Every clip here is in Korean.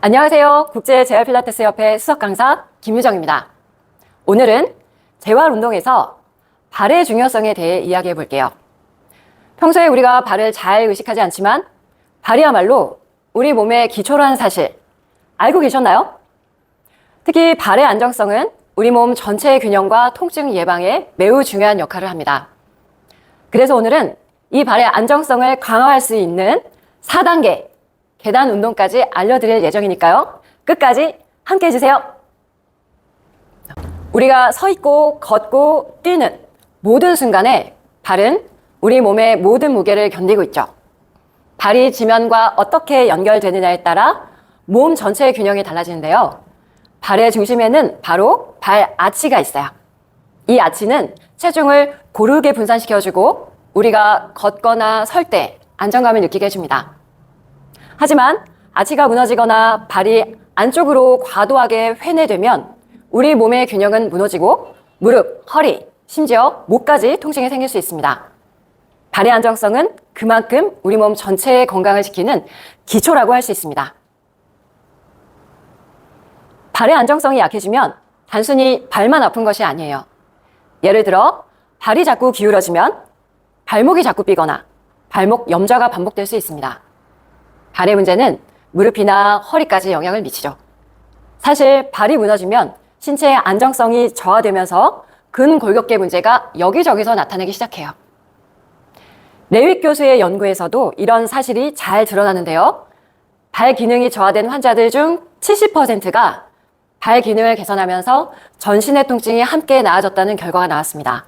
안녕하세요. 국제 재활 필라테스 협회 수석 강사 김유정입니다. 오늘은 재활 운동에서 발의 중요성에 대해 이야기해 볼게요. 평소에 우리가 발을 잘 의식하지 않지만 발이야말로 우리 몸의 기초라는 사실 알고 계셨나요? 특히 발의 안정성은 우리 몸 전체의 균형과 통증 예방에 매우 중요한 역할을 합니다. 그래서 오늘은 이 발의 안정성을 강화할 수 있는 4단계 계단 운동까지 알려드릴 예정이니까요. 끝까지 함께 해주세요. 우리가 서 있고 걷고 뛰는 모든 순간에 발은 우리 몸의 모든 무게를 견디고 있죠. 발이 지면과 어떻게 연결되느냐에 따라 몸 전체의 균형이 달라지는데요. 발의 중심에는 바로 발 아치가 있어요. 이 아치는 체중을 고르게 분산시켜주고 우리가 걷거나 설 때 안정감을 느끼게 해줍니다. 하지만 아치가 무너지거나 발이 안쪽으로 과도하게 회내되면 우리 몸의 균형은 무너지고 무릎, 허리, 심지어 목까지 통증이 생길 수 있습니다. 발의 안정성은 그만큼 우리 몸 전체의 건강을 지키는 기초라고 할 수 있습니다. 발의 안정성이 약해지면 단순히 발만 아픈 것이 아니에요. 예를 들어 발이 자꾸 기울어지면 발목이 자꾸 삐거나 발목 염좌가 반복될 수 있습니다. 발의 문제는 무릎이나 허리까지 영향을 미치죠. 사실 발이 무너지면 신체의 안정성이 저하되면서 근골격계 문제가 여기저기서 나타나기 시작해요. 레윅 교수의 연구에서도 이런 사실이 잘 드러나는데요. 발 기능이 저하된 환자들 중 70%가 발 기능을 개선하면서 전신의 통증이 함께 나아졌다는 결과가 나왔습니다.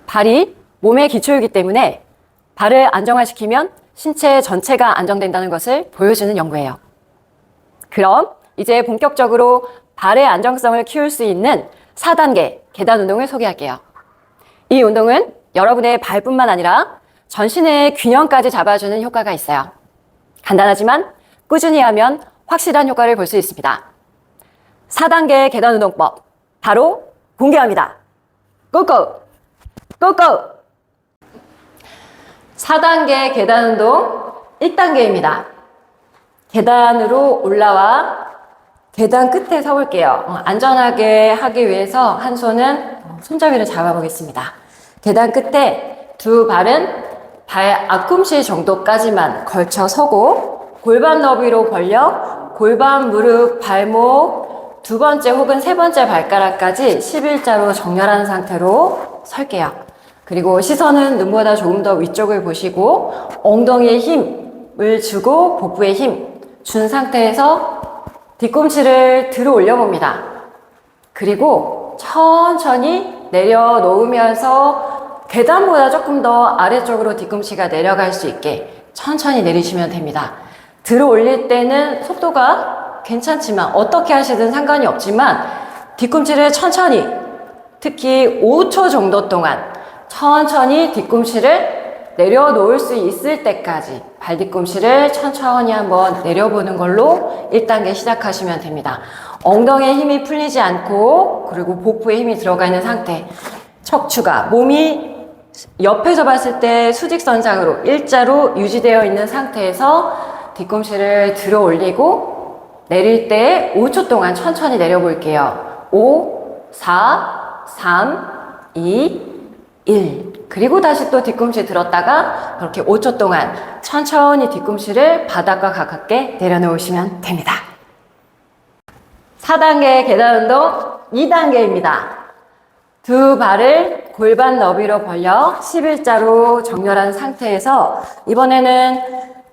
발이 몸의 기초이기 때문에 발을 안정화시키면 신체 전체가 안정된다는 것을 보여주는 연구예요. 그럼 이제 본격적으로 발의 안정성을 키울 수 있는 4단계 계단 운동을 소개할게요. 이 운동은 여러분의 발뿐만 아니라 전신의 균형까지 잡아주는 효과가 있어요. 간단하지만 꾸준히 하면 확실한 효과를 볼 수 있습니다. 4단계 계단 운동법 바로 공개합니다. 고고! 고고! 4단계 계단 운동 1단계입니다. 계단으로 올라와 계단 끝에 서볼게요. 안전하게 하기 위해서 한 손은 손잡이를 잡아보겠습니다. 계단 끝에 두 발은 발 앞꿈치 정도까지만 걸쳐 서고 골반 너비로 벌려 골반, 무릎, 발목 두 번째 혹은 세 번째 발가락까지 11자로 정렬한 상태로 설게요. 그리고 시선은 눈보다 조금 더 위쪽을 보시고 엉덩이에 힘을 주고 복부에 힘 준 상태에서 뒤꿈치를 들어 올려 봅니다. 그리고 천천히 내려놓으면서 계단보다 조금 더 아래쪽으로 뒤꿈치가 내려갈 수 있게 천천히 내리시면 됩니다. 들어 올릴 때는 속도가 괜찮지만 어떻게 하시든 상관이 없지만 뒤꿈치를 천천히 특히 5초 정도 동안 천천히 뒤꿈치를 내려놓을 수 있을 때까지 발 뒤꿈치를 천천히 한번 내려보는 걸로 1단계 시작하시면 됩니다. 엉덩이에 힘이 풀리지 않고 그리고 복부에 힘이 들어가 있는 상태 척추가 몸이 옆에서 봤을 때 수직선상으로 일자로 유지되어 있는 상태에서 뒤꿈치를 들어 올리고 내릴 때 5초 동안 천천히 내려볼게요. 5, 4, 3, 2, 1 그리고 다시 또 뒤꿈치 들었다가 그렇게 5초 동안 천천히 뒤꿈치를 바닥과 가깝게 내려놓으시면 됩니다. 4단계 계단 운동 2단계입니다. 두 발을 골반 너비로 벌려 11자로 정렬한 상태에서 이번에는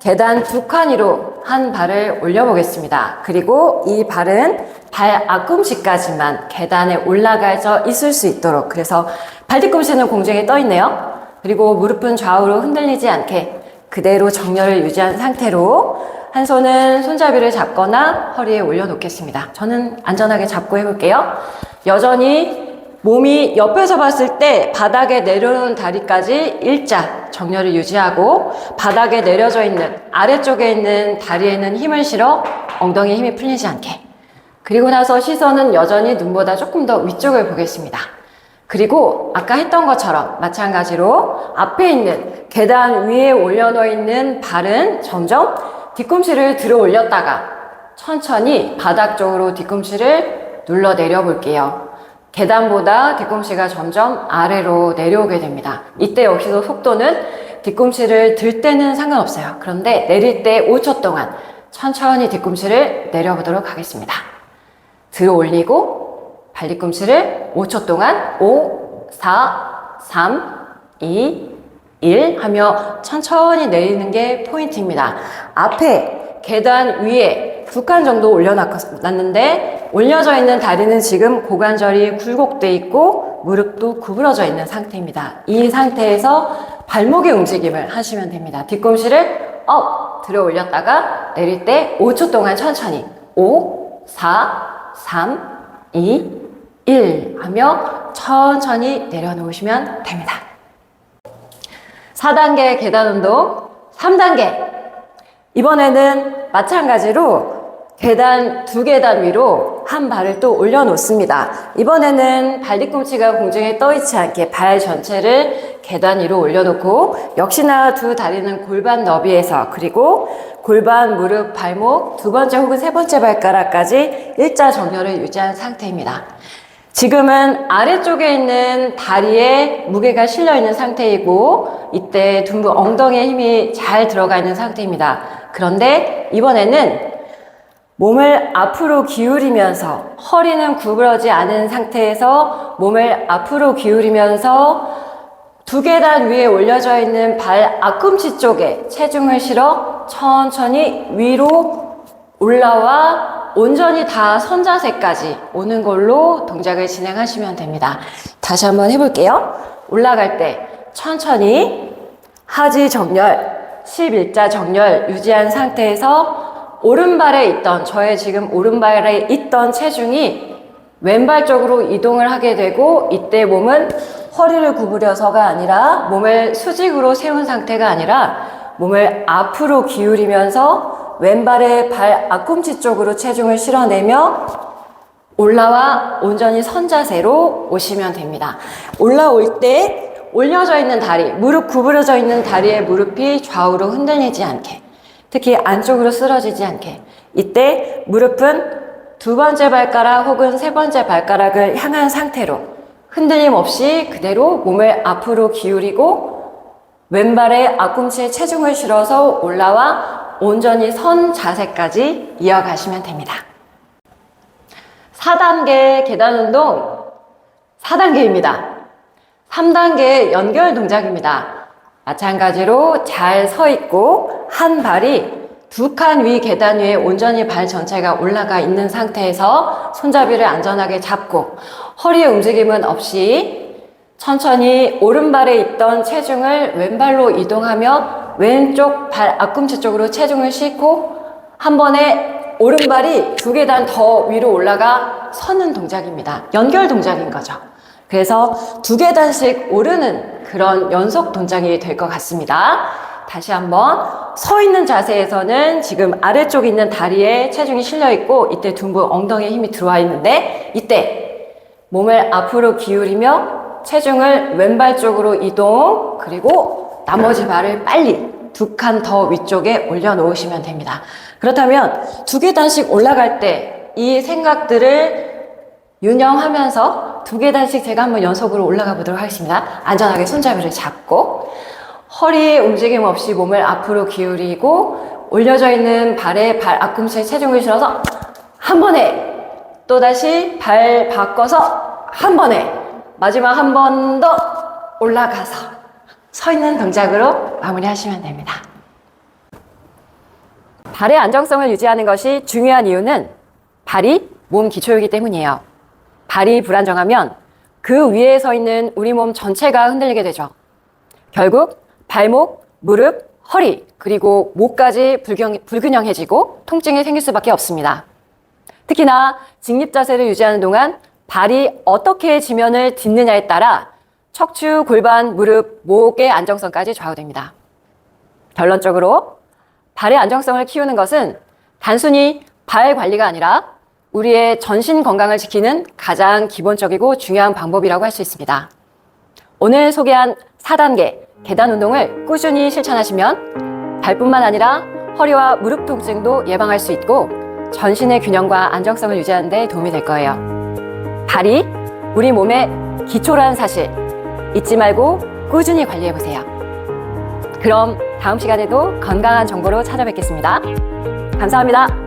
계단 두 칸위로 한 발을 올려보겠습니다. 그리고 이 발은 발 앞꿈치까지만 계단에 올라가서 있을 수 있도록 그래서 발 뒤꿈치는 공중에 떠 있네요. 그리고 무릎은 좌우로 흔들리지 않게 그대로 정렬을 유지한 상태로 한 손은 손잡이를 잡거나 허리에 올려놓겠습니다. 저는 안전하게 잡고 해볼게요. 여전히 몸이 옆에서 봤을 때 바닥에 내려놓은 다리까지 일자 정렬을 유지하고 바닥에 내려져 있는 아래쪽에 있는 다리에는 힘을 실어 엉덩이에 힘이 풀리지 않게 그리고 나서 시선은 여전히 눈보다 조금 더 위쪽을 보겠습니다. 그리고 아까 했던 것처럼 마찬가지로 앞에 있는 계단 위에 올려놓여 있는 발은 점점 뒤꿈치를 들어 올렸다가 천천히 바닥 쪽으로 뒤꿈치를 눌러 내려 볼게요. 계단보다 뒤꿈치가 점점 아래로 내려오게 됩니다. 이때 역시도 속도는 뒤꿈치를 들 때는 상관없어요. 그런데 내릴 때 5초 동안 천천히 뒤꿈치를 내려보도록 하겠습니다. 들어 올리고 발뒤꿈치를 5초 동안 5, 4, 3, 2, 1 하며 천천히 내리는 게 포인트입니다. 앞에 계단 위에 2칸 정도 올려놨는데 올려져 있는 다리는 지금 고관절이 굴곡돼 있고 무릎도 구부러져 있는 상태입니다. 이 상태에서 발목의 움직임을 하시면 됩니다. 뒤꿈치를 업 들어 올렸다가 내릴 때 5초 동안 천천히 5, 4, 3, 2, 1 하며 천천히 내려놓으시면 됩니다. 4단계 계단 운동, 3단계. 이번에는 마찬가지로 계단 2계단 위로 한 발을 또 올려놓습니다. 이번에는 발뒤꿈치가 공중에 떠있지 않게 발 전체를 계단 위로 올려놓고 역시나 두 다리는 골반 너비에서 그리고 골반, 무릎, 발목, 2번째 혹은 3번째 발가락까지 일자 정렬을 유지한 상태입니다. 지금은 아래쪽에 있는 다리에 무게가 실려 있는 상태이고 이때 둔부 엉덩이에 힘이 잘 들어가 있는 상태입니다. 그런데 이번에는 몸을 앞으로 기울이면서 허리는 구부러지 않은 상태에서 몸을 앞으로 기울이면서 2계단 위에 올려져 있는 발 앞꿈치 쪽에 체중을 실어 천천히 위로 올라와 온전히 다 선자세까지 오는 걸로 동작을 진행하시면 됩니다. 다시 한번 해볼게요. 올라갈 때 천천히 하지 정렬, 11자 정렬 유지한 상태에서 오른발에 있던 저의 지금 오른발에 있던 체중이 왼발 쪽으로 이동을 하게 되고 이때 몸은 허리를 구부려서가 아니라 몸을 수직으로 세운 상태가 아니라 몸을 앞으로 기울이면서 왼발의 발 앞꿈치 쪽으로 체중을 실어내며 올라와 온전히 선자세로 오시면 됩니다. 올라올 때 올려져 있는 다리, 무릎 구부러져 있는 다리의 무릎이 좌우로 흔들리지 않게, 특히 안쪽으로 쓰러지지 않게, 이때 무릎은 2번째 발가락 혹은 3번째 발가락을 향한 상태로 흔들림 없이 그대로 몸을 앞으로 기울이고 왼발의 앞꿈치에 체중을 실어서 올라와 온전히 선 자세까지 이어가시면 됩니다. 4단계 계단 운동 4단계입니다. 3단계 연결 동작입니다. 마찬가지로 잘 서 있고 한 발이 2칸 위 계단 위에 온전히 발 전체가 올라가 있는 상태에서 손잡이를 안전하게 잡고 허리의 움직임은 없이 천천히 오른발에 있던 체중을 왼발로 이동하며 왼쪽 발 앞꿈치 쪽으로 체중을 싣고 한 번에 오른발이 2계단 더 위로 올라가 서는 동작입니다. 연결 동작인 거죠. 그래서 2계단씩 오르는 그런 연속 동작이 될 것 같습니다. 다시 한번 서 있는 자세에서는 지금 아래쪽에 있는 다리에 체중이 실려 있고 이때 둔부 엉덩이에 힘이 들어와 있는데 이때 몸을 앞으로 기울이며 체중을 왼발 쪽으로 이동 그리고 나머지 발을 빨리 2칸 더 위쪽에 올려놓으시면 됩니다. 그렇다면 2계단씩 올라갈 때 이 생각들을 유념하면서 2계단씩 제가 한번 연속으로 올라가 보도록 하겠습니다. 안전하게 손잡이를 잡고 허리에 움직임 없이 몸을 앞으로 기울이고 올려져 있는 발에 발 앞꿈치에 체중을 실어서 한 번에 또다시 발 바꿔서 한 번에 마지막 한 번 더 올라가서 서 있는 동작으로 마무리하시면 됩니다. 발의 안정성을 유지하는 것이 중요한 이유는 발이 몸 기초이기 때문이에요. 발이 불안정하면 그 위에 서 있는 우리 몸 전체가 흔들리게 되죠. 결국 발목, 무릎, 허리, 그리고 목까지 불균형해지고 통증이 생길 수밖에 없습니다. 특히나 직립 자세를 유지하는 동안 발이 어떻게 지면을 딛느냐에 따라 척추, 골반, 무릎, 목의 안정성까지 좌우됩니다. 결론적으로 발의 안정성을 키우는 것은 단순히 발 관리가 아니라 우리의 전신 건강을 지키는 가장 기본적이고 중요한 방법이라고 할 수 있습니다. 오늘 소개한 4단계 계단 운동을 꾸준히 실천하시면 발뿐만 아니라 허리와 무릎 통증도 예방할 수 있고 전신의 균형과 안정성을 유지하는 데 도움이 될 거예요. 발이 우리 몸의 기초라는 사실 잊지 말고 꾸준히 관리해보세요. 그럼 다음 시간에도 건강한 정보로 찾아뵙겠습니다. 감사합니다.